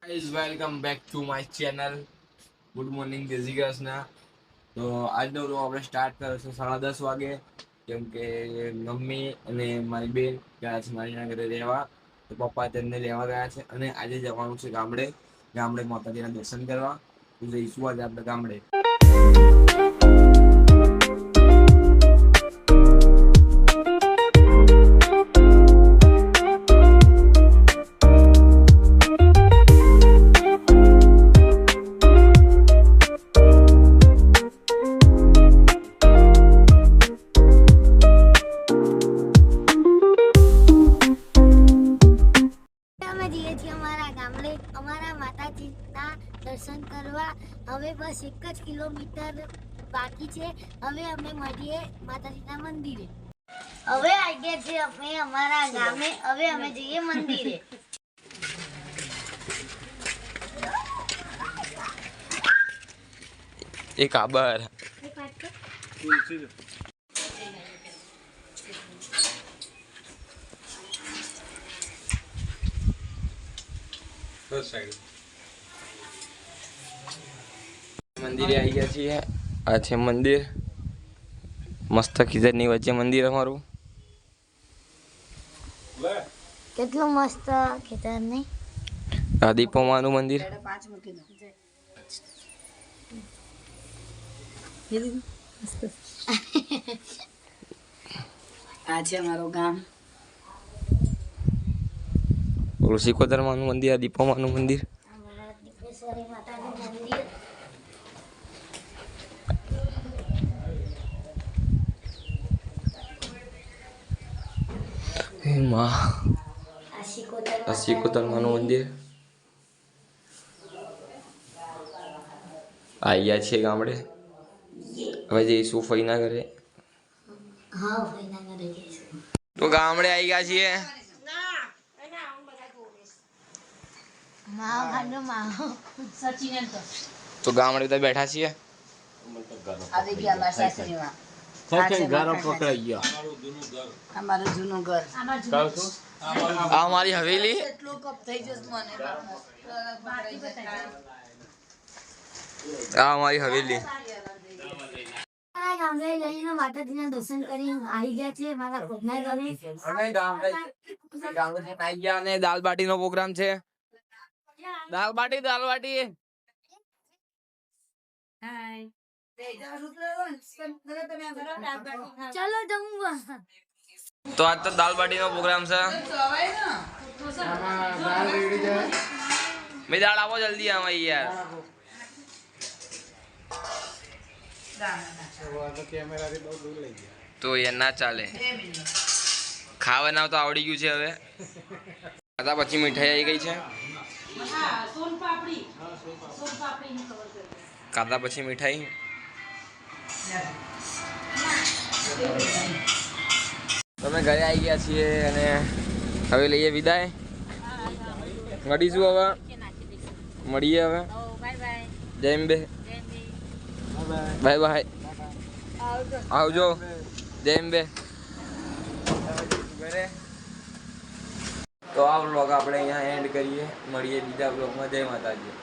Guys welcome back to my channel good morning जय श्री कृष्ण। तो આજનો વ્લોગ આપણે સ્ટાર્ટ કર્યો છે 10:30 વાગે, કેમ કે મમ્મી અને મારી બેન ગયા છે મારીના ઘરે રહેવા, તો પપ્પા તેમને લેવા ગયા છે અને આજે જવાનું છે ગામડે માતાજીના દર્શન કરવા. તો જઈશું આજે આપણે ગામડે. અમારા માતાજીના દર્શન કરવા હવે બસ 1 જ કિલોમીટર બાકી છે. હવે અમે મળીએ માતાજીના મંદિરે. હવે આવી ગયા છે અમે અમારા ગામે. હવે અમે જઈએ મંદિરે. એક આબર મંદિરે આવી ગયા છીએ. આ છે મંદિર, મસ્ત ખીજરની વચ્ચે મંદિર અમારું. કેટલું મસ્ત ખેતર નહીં. આ દીપોમાનું મંદિર. આ છે અમારું ગામ. સિકોતરમાનું મંદિર, આ દીપોમાનું મંદિર. દીપેશ્વરી માતાનું મંદિર. આ સિકોતરમાનું મંદિર. આવ્યા છીએ ગામડે. હવે જઈશું ફઈના ઘરે. હા, ફઈના ઘરે જઈશું. તો ગામડે આવી ગયા છીએ. તો ગામડે બધા બેઠા છીએ. અમારું જૂનું ઘર. આ અમારી હવેલી. આ અમારી હવેલી. ગામડે જઈને માતાજીના દર્શન કરી આવી ગયા છે મારા ઘરના ઘરે. અને દાલ બાટી નો પ્રોગ્રામ છે. દાલ બાટી ચલો જમવા. તો આજ તો દાલ બાટી નો પ્રોગ્રામ છે. મેં દાળ આપો જલ્દી આમાં યાર. તો યાર ના ચાલે. ખાવાના તો આવડી ગયું છે. હવે ખાધા પછી મીઠાઈ આવી ગઈ છે. ખાધા પછી મીઠાઈ. તમે ઘરે આવી ગયા છીએ અને હવે લઈએ વિદાય. મળીશું હવે. મળીએ હવે. જય અંબે. Bye bye. આવજો. જય અંબે. ઘરે. તો આ વ્લોગ આપણે અહીંયા એન્ડ કરીએ. મળીએ બીજા વ્લોગમાં. જય માતાજી.